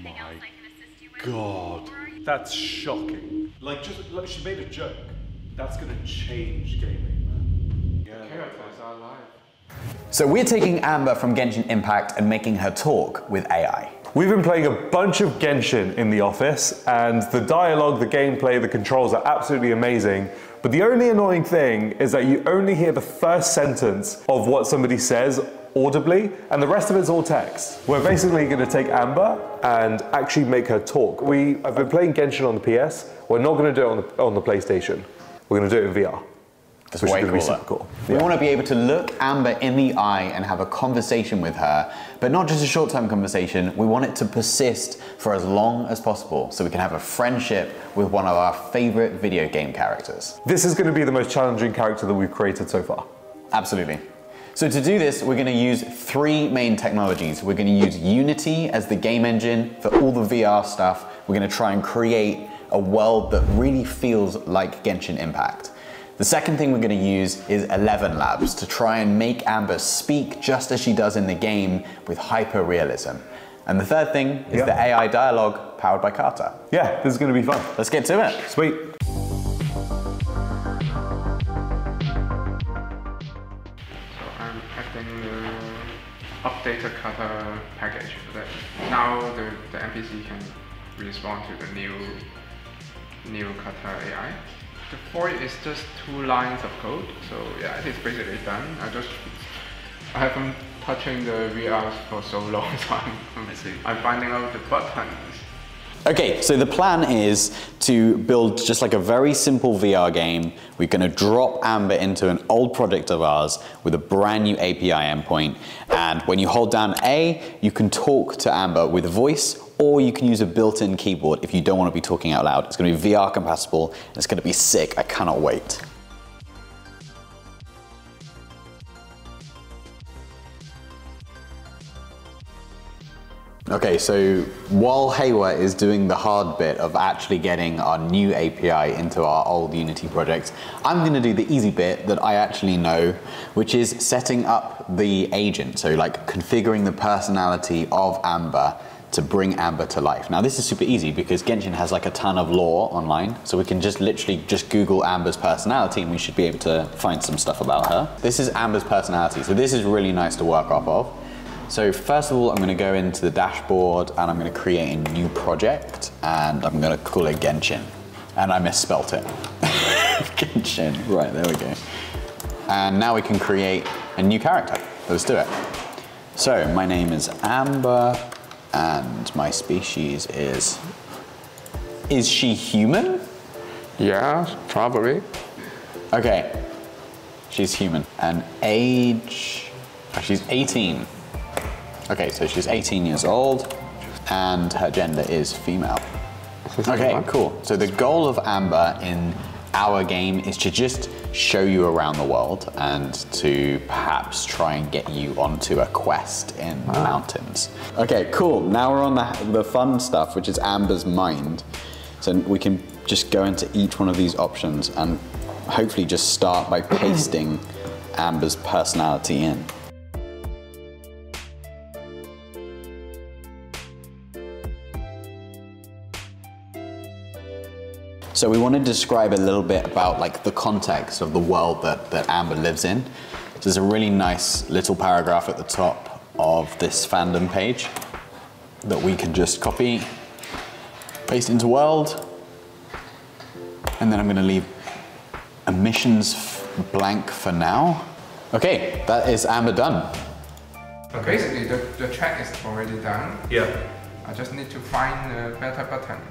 my God. That's shocking. Like, she made a joke. That's gonna change gaming, man. Yeah. The characters are alive. So we're taking Amber from Genshin Impact and making her talk with AI. We've been playing a bunch of Genshin in the office, and the dialogue, the gameplay, the controls are absolutely amazing. But the only annoying thing is that you only hear the first sentence of what somebody says audibly, and the rest of it's all text. We're basically going to take Amber and actually make her talk. I've been playing Genshin on the PS. We're not going to do it on the PlayStation. We're going to do it in VR. That's way cooler. Super cool. We want to be able to look Amber in the eye and have a conversation with her, but not just a short-term conversation. We want it to persist for as long as possible so we can have a friendship with one of our favorite video game characters. This is going to be the most challenging character that we've created so far. Absolutely. So to do this, we're going to use three main technologies. We're going to use Unity as the game engine for all the VR stuff. We're going to try and create a world that really feels like Genshin Impact. The second thing we're going to use is ElevenLabs to try and make Amber speak just as she does in the game with hyper-realism. And the third thing is the AI dialogue powered by Carter. Yeah, this is going to be fun. Let's get to it. Sweet. So I'm adding the updated Kata package so that now the NPC can respond to the new Kata AI. The void is just 2 lines of code, so yeah, it is basically done. I haven't touching the VR for so long, so I'm finding out the buttons. Okay, so the plan is to build just like a very simple VR game. We're going to drop Amber into an old project of ours with a brand new API endpoint. And when you hold down A, you can talk to Amber with voice, or you can use a built-in keyboard if you don't want to be talking out loud. It's going to be VR compatible. It's going to be sick. I cannot wait. Okay, so while Hayward is doing the hard bit of actually getting our new API into our old Unity project, I'm going to do the easy bit that I actually know, which is setting up the agent. So like configuring the personality of Amber to bring Amber to life. Now this is super easy because Genshin has like a ton of lore online, so we can just literally just Google Amber's personality and we should be able to find some stuff about her. This is Amber's personality, so this is really nice to work off of. So first of all, I'm going to go into the dashboard and I'm going to create a new project and I'm going to call it Genshin. And I misspelt it. Genshin, right, there we go. And now we can create a new character. Let's do it. So my name is Amber and my species is she human? Yeah, probably. Okay, she's human. And age, she's 18. Okay, so she's 18 years old and her gender is female. Okay, cool. So the goal of Amber in our game is to just show you around the world and to perhaps try and get you onto a quest in the mountains. Okay, cool. Now we're on the fun stuff, which is Amber's mind. So we can just go into each one of these options and hopefully just start by pasting Amber's personality in. So we want to describe a little bit about like the context of the world that Amber lives in. So there's a really nice little paragraph at the top of this fandom page that we can just copy, paste into world, and then I'm going to leave emissions blank for now. Okay, that is Amber done. So basically the track is already done. Yeah. I just need to find a better button.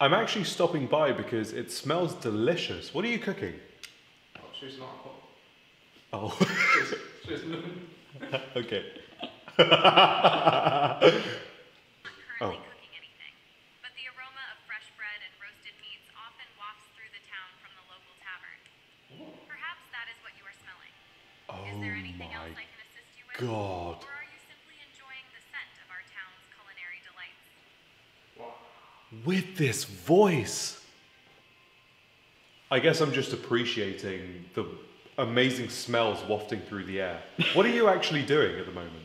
I'm actually stopping by because it smells delicious. What are you cooking? Oh, she's not hot. Oh. she's Okay. Currently cooking anything, but the aroma of fresh bread and roasted meats often wafts through the town from the local tavern. Perhaps that is what you are smelling. Is there anything else I can assist you with? God. Or are you simply enjoying the scent of our town's culinary delights? With this voice. I guess I'm just appreciating the amazing smells wafting through the air. What are you actually doing at the moment?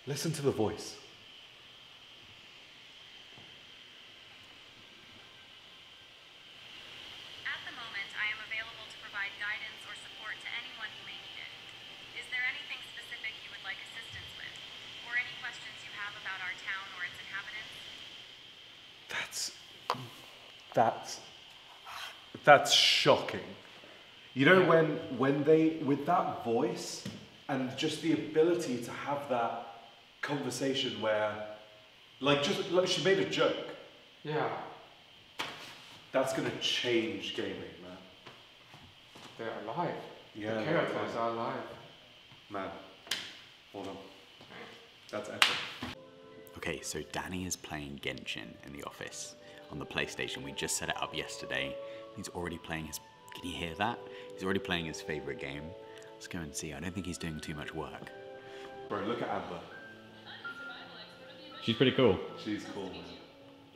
Listen to the voice. At the moment, I am available to provide guidance or support to anyone who may need it. Is there anything specific you would like assistance with? Or any questions you have about our town or its inhabitants? That's shocking. You know, when they, with that voice and just the ability to have that conversation where, like, just like she made a joke. Yeah. That's gonna change gaming, man. They're alive. Yeah, the characters are alive. Man, hold on. That's epic. Okay, so Danny is playing Genshin in the office on the PlayStation. We just set it up yesterday. He's already playing his, can you hear that? He's already playing his favorite game. Let's go and see. I don't think he's doing too much work. Bro, look at Amber. She's pretty cool. She's cool, man.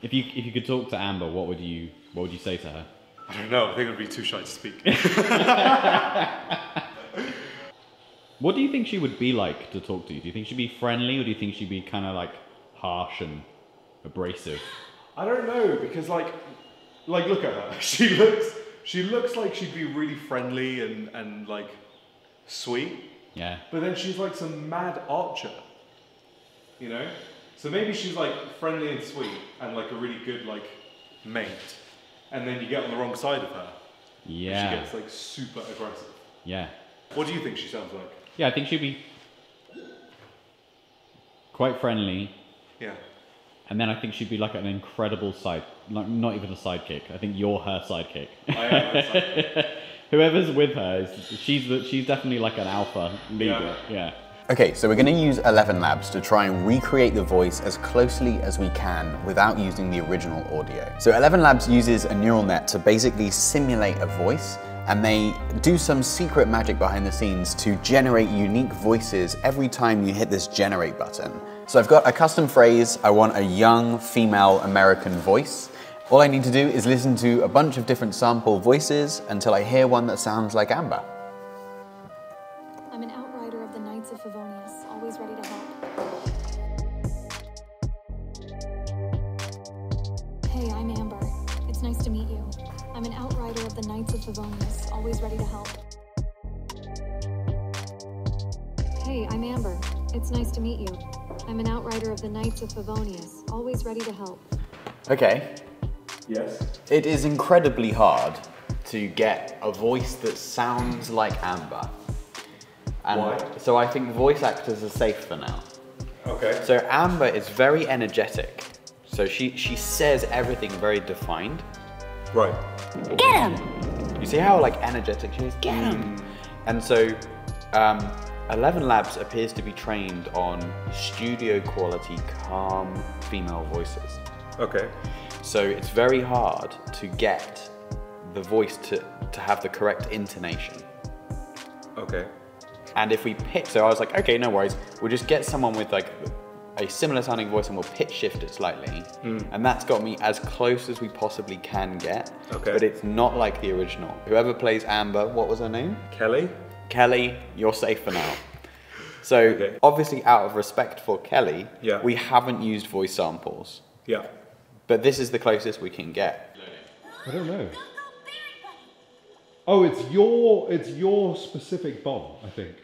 If you could talk to Amber, what would you say to her? I don't know, I think I'd be too shy to speak. What do you think she would be like to talk to? Do you think she'd be friendly, or do you think she'd be kind of like harsh and abrasive? I don't know, because like look at her. She looks like she'd be really friendly and like sweet. Yeah. But then she's like some mad archer. You know? So maybe she's like friendly and sweet and like a really good like mate. And then you get on the wrong side of her. Yeah. She gets like super aggressive. Yeah. What do you think she sounds like? Yeah, I think she'd be quite friendly. Yeah. And then I think she'd be like an incredible not even a sidekick. I think you're her sidekick. I am her sidekick. Whoever's with her, she's definitely like an alpha leader. Yeah. Okay, so we're going to use ElevenLabs to try and recreate the voice as closely as we can without using the original audio. So ElevenLabs uses a neural net to basically simulate a voice, and they do some secret magic behind the scenes to generate unique voices every time you hit this generate button. So I've got a custom phrase. I want a young female American voice. All I need to do is listen to a bunch of different sample voices until I hear one that sounds like Amber. I'm an outrider of the Knights of Favonius, always ready to help. Hey, I'm Amber. It's nice to meet you. I'm an outrider of the Knights of Favonius, always ready to help. Hey, I'm Amber. It's nice to meet you. I'm an outrider of the Knights of Favonius, always ready to help. Okay. Yes. It is incredibly hard to get a voice that sounds like Amber. And why? So I think voice actors are safe for now. Okay. So Amber is very energetic. So she says everything very defined. Right. Get him! You see how like energetic she is? Get him! And so ElevenLabs appears to be trained on studio quality, calm female voices. Okay. So it's very hard to get the voice to have the correct intonation. Okay. And if we pitch, so I was like, okay, no worries. We'll just get someone with like a similar sounding voice and we'll pitch shift it slightly. And that's got me as close as we possibly can get. Okay. But it's not like the original. Whoever plays Amber, what was her name? Kelly? Kelly, you're safe for now. So obviously out of respect for Kelly, we haven't used voice samples. Yeah. But this is the closest we can get. I don't know. Oh, it's your specific bomb, I think.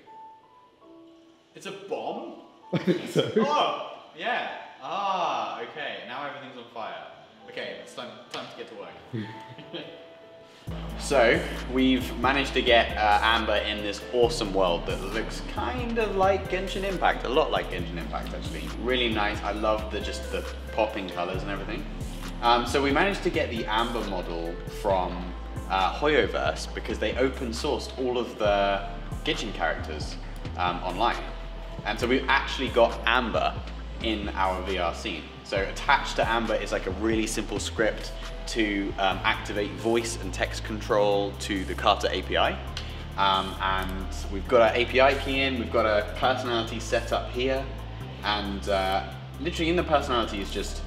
It's a bomb? I think so. Oh, yeah. Ah, okay. Now everything's on fire. Okay, it's time to get to work. So, we've managed to get Amber in this awesome world that looks kind of like Genshin Impact. A lot like Genshin Impact, actually. Really nice. I love the popping colors and everything. So we managed to get the Amber model from Hoyoverse because they open sourced all of the Genshin characters online. And so we've actually got Amber in our VR scene. So attached to Amber is like a really simple script to activate voice and text control to the Kata API. And we've got our API key in, we've got a personality set up here, and literally in the personality is just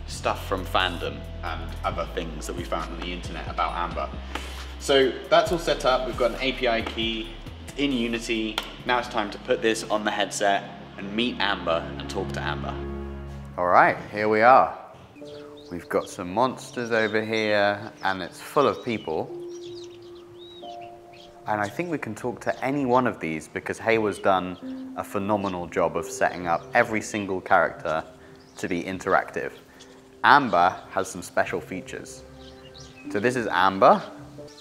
stuff from fandom and other things that we found on the internet about Amber. So that's all set up, we've got an API key in Unity. Now it's time to put this on the headset and meet Amber and talk to Amber. All right, here we are. We've got some monsters over here and it's full of people. And I think we can talk to any one of these because Heiwa's done a phenomenal job of setting up every single character to be interactive. Amber has some special features. So this is Amber.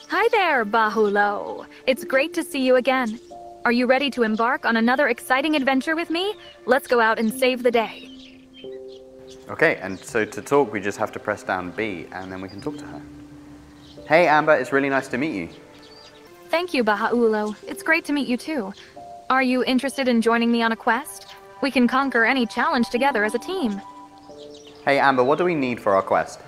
Hi there, Bahulo. It's great to see you again. Are you ready to embark on another exciting adventure with me? Let's go out and save the day. Okay, and so to talk, we just have to press down B and then we can talk to her. Hey Amber, it's really nice to meet you. Thank you, Bahaulo. It's great to meet you too. Are you interested in joining me on a quest? We can conquer any challenge together as a team. Hey Amber, what do we need for our quest?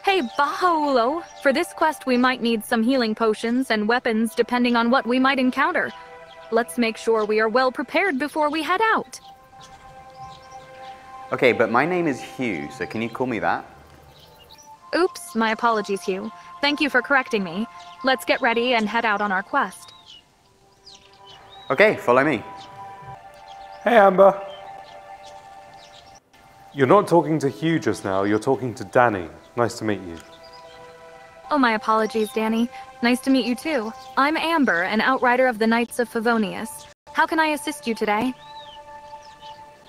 Hey, Bahaulo. For this quest, we might need some healing potions and weapons depending on what we might encounter. Let's make sure we are well prepared before we head out. Okay, but my name is Hugh, so can you call me that? Oops, my apologies, Hugh. Thank you for correcting me. Let's get ready and head out on our quest. Okay, follow me. Hey, Amber. You're not talking to Hugh just now, you're talking to Danny. Nice to meet you. Oh, my apologies, Danny. Nice to meet you too. I'm Amber, an outrider of the Knights of Favonius. How can I assist you today?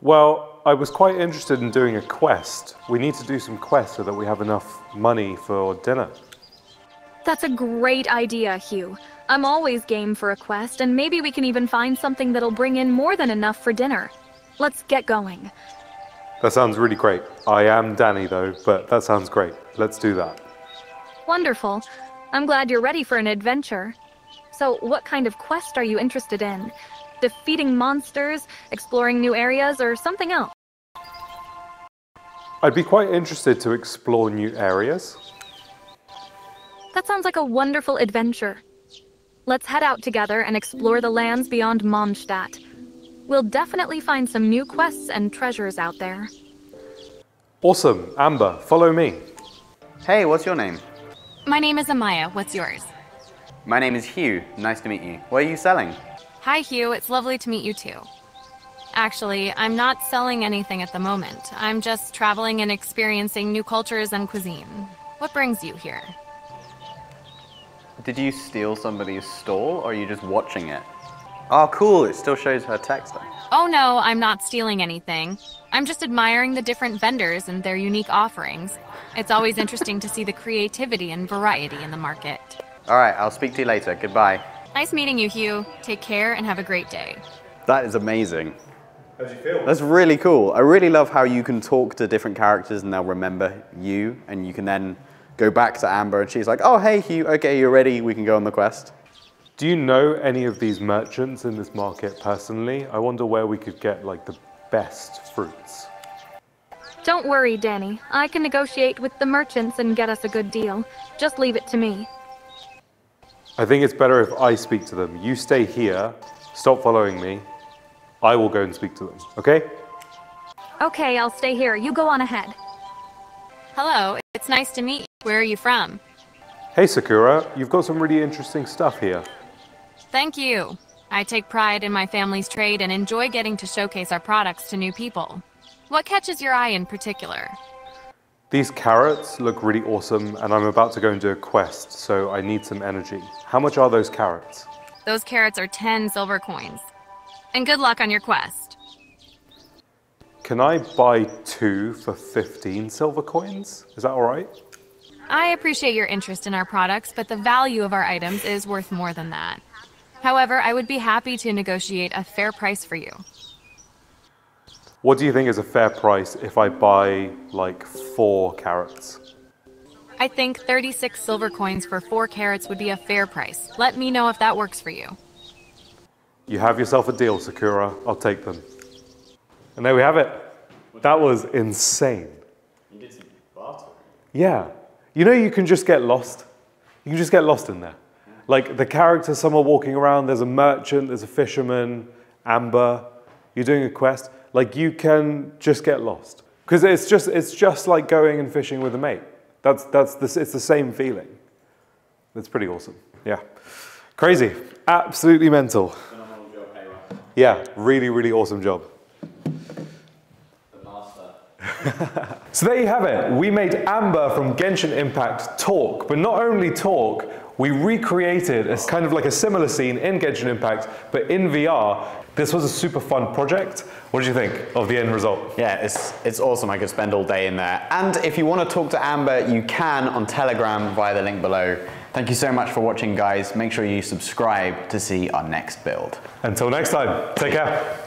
Well, I was quite interested in doing a quest. We need to do some quests so that we have enough money for dinner. That's a great idea, Hugh. I'm always game for a quest, and maybe we can even find something that'll bring in more than enough for dinner. Let's get going. That sounds really great. I am Danny though, but that sounds great. Let's do that. Wonderful. I'm glad you're ready for an adventure. So, what kind of quest are you interested in? Defeating monsters, exploring new areas, or something else? I'd be quite interested to explore new areas. That sounds like a wonderful adventure. Let's head out together and explore the lands beyond Mondstadt. We'll definitely find some new quests and treasures out there. Awesome. Amber, follow me. Hey, what's your name? My name is Amaya. What's yours? My name is Hugh. Nice to meet you. What are you selling? Hi, Hugh. It's lovely to meet you too. Actually, I'm not selling anything at the moment. I'm just traveling and experiencing new cultures and cuisine. What brings you here? Did you steal somebody's stall or are you just watching it? Oh, cool. It still shows her text though. Oh no, I'm not stealing anything. I'm just admiring the different vendors and their unique offerings. It's always interesting to see the creativity and variety in the market. All right, I'll speak to you later. Goodbye. Nice meeting you, Hugh. Take care and have a great day. That is amazing. How do you feel? That's really cool. I really love how you can talk to different characters and they'll remember you, and you can then go back to Amber and she's like, oh, hey, Hugh, okay, you're ready, we can go on the quest. Do you know any of these merchants in this market personally? I wonder where we could get like the best fruits. Don't worry, Danny. I can negotiate with the merchants and get us a good deal. Just leave it to me. I think it's better if I speak to them. You stay here, stop following me. I will go and speak to them, okay? Okay, I'll stay here. You go on ahead. Hello, it's nice to meet you. Where are you from? Hey Sakura, you've got some really interesting stuff here. Thank you. I take pride in my family's trade and enjoy getting to showcase our products to new people. What catches your eye in particular? These carrots look really awesome and I'm about to go and do a quest, so I need some energy. How much are those carrots? Those carrots are 10 silver coins. And good luck on your quest. Can I buy 2 for 15 silver coins? Is that all right? I appreciate your interest in our products, but the value of our items is worth more than that. However, I would be happy to negotiate a fair price for you. What do you think is a fair price if I buy like 4 carrots? I think 36 silver coins for 4 carrots would be a fair price. Let me know if that works for you. You have yourself a deal, Sakura. I'll take them. And there we have it. That was insane. You did some bartering. Yeah. You know, you can just get lost. You can just get lost in there. Like the characters, some are walking around, there's a merchant, there's a fisherman, Amber, you're doing a quest. Like you can just get lost. Because it's just like going and fishing with a mate. It's the same feeling. It's pretty awesome. Yeah. Crazy. Absolutely mental. Yeah, really, really awesome job. So there you have it. We made Amber from Genshin Impact talk, but not only talk, we recreated a kind of like a similar scene in Genshin Impact, but in VR. This was a super fun project. What did you think of the end result? Yeah, it's awesome. I could spend all day in there. And if you want to talk to Amber, you can on Telegram via the link below. Thank you so much for watching, guys. Make sure you subscribe to see our next build. Until next time, take care.